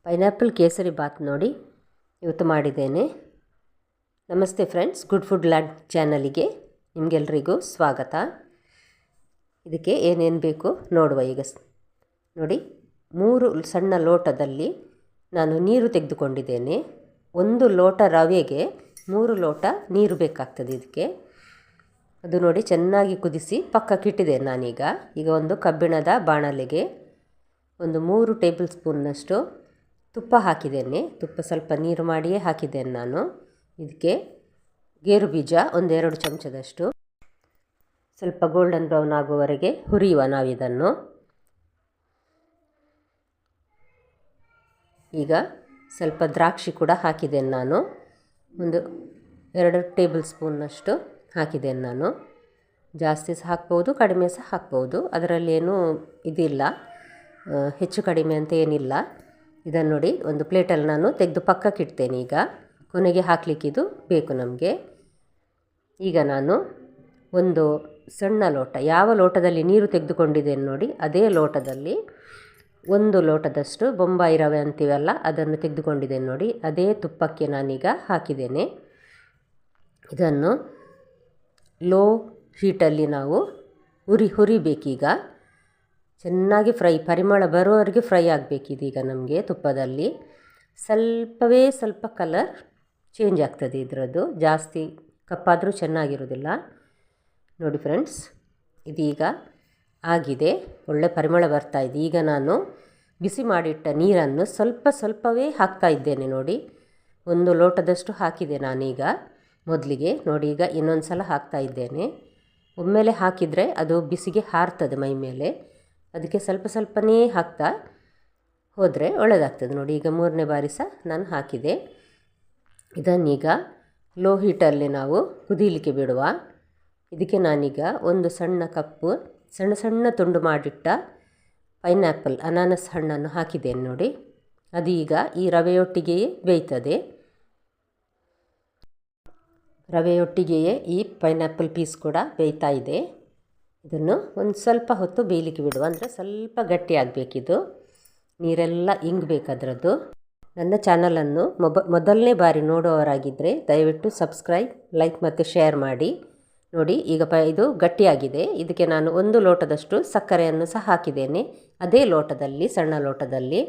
Pineapple kesari bath ನೋಡಿ ಇವತ್ತು ಮಾಡಿದ್ದೇನೆ. ನಮಸ್ತೆ ಫ್ರೆಂಡ್ಸ್, ಗುಡ್ ಫುಡ್ ಲ್ಯಾಂಡ್ ಚಾನಲಿಗೆ ನಿಮಗೆಲ್ರಿಗೂ ಸ್ವಾಗತ. ಇದಕ್ಕೆ ಏನೇನು ಬೇಕು ನೋಡುವ. ಈಗ ನೋಡಿ, 3 ಸಣ್ಣ ಲೋಟದಲ್ಲಿ ನಾನು ನೀರು ತೆಗೆದುಕೊಂಡಿದ್ದೇನೆ. 1 ಲೋಟ ರವೆಗೆ 3 ಲೋಟ ನೀರು ಬೇಕಾಗ್ತದೆ ಇದಕ್ಕೆ. ಅದು ನೋಡಿ ಚೆನ್ನಾಗಿ ಕುದಿಸಿ ಪಕ್ಕಕ್ಕಿಟ್ಟಿದ್ದೇನೆ ನಾನೀಗ. ಈಗ ಒಂದು ಕಬ್ಬಿಣದ ಬಾಣಲೆಗೆ ಒಂದು 3 ಟೇಬಲ್ ಸ್ಪೂನ್ನಷ್ಟು ತುಪ್ಪ ಹಾಕಿದ್ದೇನೆ. ತುಪ್ಪ ಸ್ವಲ್ಪ ನೀರು ಮಾಡಿಯೇ ಹಾಕಿದ್ದೇನೆ ನಾನು. ಇದಕ್ಕೆ ಗೇರು ಬೀಜ 1-2 ಚಮಚದಷ್ಟು. ಸ್ವಲ್ಪ ಗೋಲ್ಡನ್ ಬ್ರೌನ್ ಆಗುವವರೆಗೆ ಹುರಿಯುವ ನಾವಿದನ್ನು. ಈಗ ಸ್ವಲ್ಪ ದ್ರಾಕ್ಷಿ ಕೂಡ ಹಾಕಿದ್ದೇನೆ ನಾನು. 2 ಟೇಬಲ್ ಸ್ಪೂನ್ನಷ್ಟು ಹಾಕಿದ್ದೇನೆ ನಾನು. ಜಾಸ್ತಿ ಸಹ ಹಾಕ್ಬೋದು, ಕಡಿಮೆ ಸಹ ಹಾಕ್ಬೋದು, ಅದರಲ್ಲೇನೂ ಇದಿಲ್ಲ, ಹೆಚ್ಚು ಕಡಿಮೆ ಅಂತ ಏನಿಲ್ಲ. ಇದನ್ನು ನೋಡಿ ಒಂದು ಪ್ಲೇಟಲ್ಲಿ ನಾನು ತೆಗೆದು ಪಕ್ಕಕ್ಕಿಡ್ತೇನೆ. ಈಗ ಕೊನೆಗೆ ಹಾಕಲಿಕ್ಕಿದು ಬೇಕು ನಮಗೆ. ಈಗ ನಾನು ಒಂದು ಸಣ್ಣ ಲೋಟ, ಯಾವ ಲೋಟದಲ್ಲಿ ನೀರು ತೆಗೆದುಕೊಂಡಿದ್ದೇನೆ ನೋಡಿ ಅದೇ ಲೋಟದಲ್ಲಿ 1 ಲೋಟದಷ್ಟು ಬೊಂಬಾಯಿ ರವೆ ಅಂತೀವಲ್ಲ ಅದನ್ನು ತೆಗೆದುಕೊಂಡಿದ್ದೇನೆ ನೋಡಿ. ಅದೇ ತುಪ್ಪಕ್ಕೆ ನಾನೀಗ ಹಾಕಿದ್ದೇನೆ. ಇದನ್ನು ಲೋ ಹೀಟಲ್ಲಿ ನಾವು ಹುರಿಬೇಕೀಗ. ಚೆನ್ನಾಗಿ ಪರಿಮಳ ಬರೋವರೆಗೆ ಫ್ರೈ ಆಗಬೇಕಿದೀಗ ನಮಗೆ ತುಪ್ಪದಲ್ಲಿ. ಸ್ವಲ್ಪ ಕಲರ್ ಚೇಂಜ್ ಆಗ್ತದೆ ಇದರದ್ದು, ಜಾಸ್ತಿ ಕಪ್ಪಾದರೂ ಚೆನ್ನಾಗಿರೋದಿಲ್ಲ. ನೋಡಿ ಫ್ರೆಂಡ್ಸ್, ಇದೀಗ ಆಗಿದೆ, ಒಳ್ಳೆ ಪರಿಮಳ ಬರ್ತಾಯಿದೆ. ಈಗ ನಾನು ಬಿಸಿ ಮಾಡಿಟ್ಟ ನೀರನ್ನು ಸ್ವಲ್ಪವೇ ಹಾಕ್ತಾ ಇದ್ದೇನೆ ನೋಡಿ. 1 ಲೋಟದಷ್ಟು ಹಾಕಿದೆ ನಾನೀಗ ಮೊದಲಿಗೆ. ನೋಡಿ, ಈಗ ಇನ್ನೊಂದು ಸಲ ಹಾಕ್ತಾ ಇದ್ದೇನೆ. ಒಮ್ಮೆಲೆ ಹಾಕಿದರೆ ಅದು ಬಿಸಿಗೆ ಹಾರ್ತದೆ ಮೈ ಮೇಲೆ, ಅದಕ್ಕೆ ಸ್ವಲ್ಪನೇ ಹಾಕ್ತಾ ಹೋದರೆ ಒಳ್ಳೆಯದಾಗ್ತದೆ ನೋಡಿ. ಈಗ 3ನೇ ಬಾರಿ ಸಹ ನಾನು ಹಾಕಿದೆ. ಇದನ್ನೀಗ ಲೋ ಹೀಟಲ್ಲಿ ನಾವು ಕುದೀಲಿಕ್ಕೆ ಬಿಡುವ. ಇದಕ್ಕೆ ನಾನೀಗ 1 ಸಣ್ಣ ಕಪ್ಪು ಸಣ್ಣ ತುಂಡು ಮಾಡಿಟ್ಟ ಪೈನಾಪಲ್ ಅನಾನಸ್ ಹಣ್ಣನ್ನು ಹಾಕಿದ್ದೇನೆ ನೋಡಿ. ಅದೀಗ ಈ ರವೆಯೊಟ್ಟಿಗೆಯೇ ಬೇಯ್ತದೆ. ರವೆಯೊಟ್ಟಿಗೆಯೇ ಈ ಪೈನಾಪಲ್ ಪೀಸ್ ಕೂಡ ಬೇಯ್ತಾ ಇದೆ. ಇದನ್ನು ಒಂದು ಸ್ವಲ್ಪ ಹೊತ್ತು ಬೇಯಲಿಕ್ಕೆ ಬಿಡುವ, ಅಂದರೆ ಸ್ವಲ್ಪ ಗಟ್ಟಿಯಾಗಬೇಕಿದು, ನೀರೆಲ್ಲ ಇಂಗಬೇಕದ್ರದ್ದು. ನನ್ನ ಚಾನಲನ್ನು ಮೊದಲನೇ ಬಾರಿ ನೋಡುವವರಾಗಿದ್ದರೆ ದಯವಿಟ್ಟು ಸಬ್ಸ್ಕ್ರೈಬ್, ಲೈಕ್ ಮತ್ತು ಶೇರ್ ಮಾಡಿ. ನೋಡಿ, ಈಗ ಇದು ಗಟ್ಟಿಯಾಗಿದೆ. ಇದಕ್ಕೆ ನಾನು 1 ಲೋಟದಷ್ಟು ಸಕ್ಕರೆಯನ್ನು ಸಹ ಹಾಕಿದ್ದೇನೆ. ಅದೇ ಲೋಟದಲ್ಲಿ, ಸಣ್ಣ ಲೋಟದಲ್ಲಿ.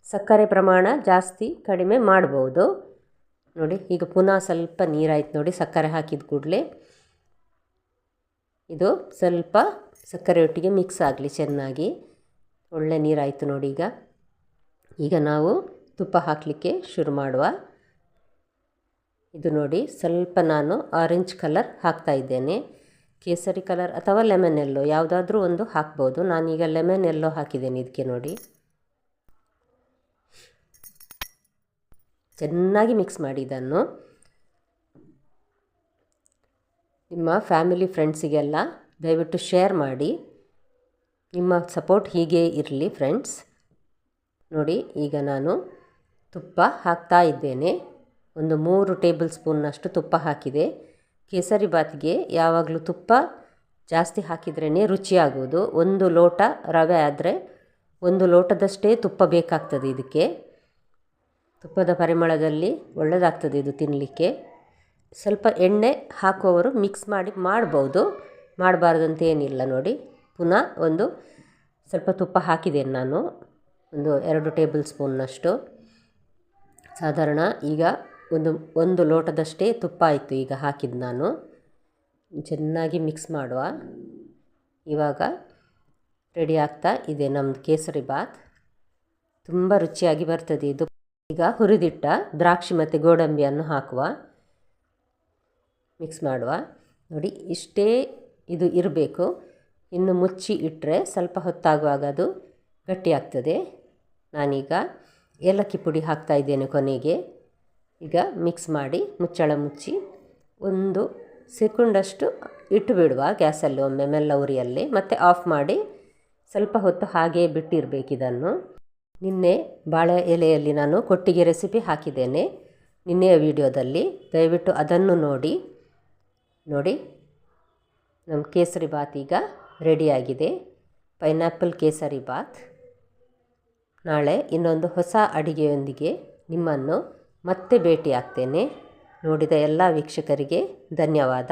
ಸಕ್ಕರೆ ಪ್ರಮಾಣ ಜಾಸ್ತಿ ಕಡಿಮೆ ಮಾಡ್ಬೋದು ನೋಡಿ. ಈಗ ಪುನಃ ಸ್ವಲ್ಪ ನೀರಾಯ್ತು ನೋಡಿ ಸಕ್ಕರೆ ಹಾಕಿದ ಕೂಡಲೇ. ಇದು ಸ್ವಲ್ಪ ಸಕ್ಕರೆಯೊಟ್ಟಿಗೆ ಮಿಕ್ಸ್ ಆಗಲಿ ಚೆನ್ನಾಗಿ. ಒಳ್ಳೆ ನೀರಾಯಿತು ನೋಡಿ. ಈಗ ನಾವು ತುಪ್ಪ ಹಾಕಲಿಕ್ಕೆ ಶುರು ಮಾಡುವ. ಇದು ನೋಡಿ, ಸ್ವಲ್ಪ ನಾನು ಆರೆಂಜ್ ಕಲರ್ ಹಾಕ್ತಾ ಇದ್ದೇನೆ. ಕೇಸರಿ ಕಲರ್ ಅಥವಾ ಲೆಮನ್ ಎಲ್ಲೋ ಯಾವುದಾದ್ರೂ ಒಂದು ಹಾಕ್ಬೋದು. ನಾನೀಗ ಲೆಮನ್ ಎಲ್ಲೋ ಹಾಕಿದ್ದೇನೆ ಇದಕ್ಕೆ ನೋಡಿ. ಚೆನ್ನಾಗಿ ಮಿಕ್ಸ್ ಮಾಡಿ ಇದನ್ನು. ನಿಮ್ಮ ಫ್ಯಾಮಿಲಿ ಫ್ರೆಂಡ್ಸಿಗೆಲ್ಲ ದಯವಿಟ್ಟು ಶೇರ್ ಮಾಡಿ. ನಿಮ್ಮ ಸಪೋರ್ಟ್ ಹೀಗೆ ಇರಲಿ ಫ್ರೆಂಡ್ಸ್. ನೋಡಿ, ಈಗ ನಾನು ತುಪ್ಪ ಹಾಕ್ತಾ ಇದ್ದೇನೆ. 3 ಟೇಬಲ್ ಸ್ಪೂನ್ನಷ್ಟು ತುಪ್ಪ ಹಾಕಿದೆ. ಕೇಸರಿ ಬಾತಿಗೆ ಯಾವಾಗಲೂ ತುಪ್ಪ ಜಾಸ್ತಿ ಹಾಕಿದ್ರೇ ರುಚಿಯಾಗುವುದು. 1 ಲೋಟ ರವೆ ಆದರೆ 1 ಲೋಟದಷ್ಟೇ ತುಪ್ಪ ಬೇಕಾಗ್ತದೆ ಇದಕ್ಕೆ. ತುಪ್ಪದ ಪರಿಮಳದಲ್ಲಿ ಒಳ್ಳೆಯದಾಗ್ತದೆ ಇದು ತಿನ್ನಲಿಕ್ಕೆ. ಸ್ವಲ್ಪ ಎಣ್ಣೆ ಹಾಕುವವರು ಮಿಕ್ಸ್ ಮಾಡ್ಬೋದು, ಮಾಡಬಾರ್ದಂತ ಏನಿಲ್ಲ ನೋಡಿ. ಪುನಃ ಸ್ವಲ್ಪ ತುಪ್ಪ ಹಾಕಿದ್ದೇನೆ ನಾನು, 2 ಟೇಬಲ್ ಸ್ಪೂನ್ನಷ್ಟು. ಸಾಧಾರಣ ಈಗ 1 ಲೋಟದಷ್ಟೇ ತುಪ್ಪ ಆಯಿತು ಈಗ ಹಾಕಿದ್ದು ನಾನು. ಚೆನ್ನಾಗಿ ಮಿಕ್ಸ್ ಮಾಡುವ. ಇವಾಗ ರೆಡಿ ಆಗ್ತಾ ಇದೆ ನಮ್ಮದು ಕೇಸರಿ ಬಾತ್. ತುಂಬ ರುಚಿಯಾಗಿ ಬರ್ತದೆ ಇದು. ಈಗ ಹುರಿದಿಟ್ಟ ದ್ರಾಕ್ಷಿ ಮತ್ತು ಗೋಡಂಬಿಯನ್ನು ಹಾಕುವ, ಮಿಕ್ಸ್ ಮಾಡುವ. ನೋಡಿ, ಇಷ್ಟೇ ಇದು ಇರಬೇಕು. ಇನ್ನು ಮುಚ್ಚಿ ಇಟ್ಟರೆ ಸ್ವಲ್ಪ ಹೊತ್ತಾಗುವಾಗ ಅದು ಗಟ್ಟಿಯಾಗ್ತದೆ. ನಾನೀಗ ಏಲಕ್ಕಿ ಪುಡಿ ಹಾಕ್ತಾ ಇದ್ದೇನೆ ಕೊನೆಗೆ. ಈಗ ಮಿಕ್ಸ್ ಮಾಡಿ ಮುಚ್ಚಳ ಮುಚ್ಚಿ 1 ಸೆಕೆಂಡಷ್ಟು ಇಟ್ಟು ಬಿಡುವ ಗ್ಯಾಸಲ್ಲಿ, ಒಮ್ಮೆ ಮೆಲ್ಲ ಉರಿಯಲ್ಲಿ, ಮತ್ತು ಆಫ್ ಮಾಡಿ ಸ್ವಲ್ಪ ಹೊತ್ತು ಹಾಗೇ ಬಿಟ್ಟಿರಬೇಕಿದನ್ನು. ನಿನ್ನೆ ಬಾಳೆ ಎಲೆಯಲ್ಲಿ ನಾನು ಕೊಟ್ಟಿಗೆ ರೆಸಿಪಿ ಹಾಕಿದ್ದೇನೆ ನಿನ್ನೆಯ ವಿಡಿಯೋದಲ್ಲಿ, ದಯವಿಟ್ಟು ಅದನ್ನು ನೋಡಿ. ನಮ್ಮ ಕೇಸರಿ ಬಾತ್ ಈಗ ರೆಡಿಯಾಗಿದೆ. ಪೈನಾಪಲ್ ಕೇಸರಿ ಬಾತ್ ನಾಳೆ ಇನ್ನೊಂದು ಹೊಸ ಅಡಿಗೆಯೊಂದಿಗೆ ನಿಮ್ಮನ್ನು ಮತ್ತೆ ಭೇಟಿಯಾಗ್ತೇನೆ. ನೋಡಿದ ಎಲ್ಲ ವೀಕ್ಷಕರಿಗೆ ಧನ್ಯವಾದ.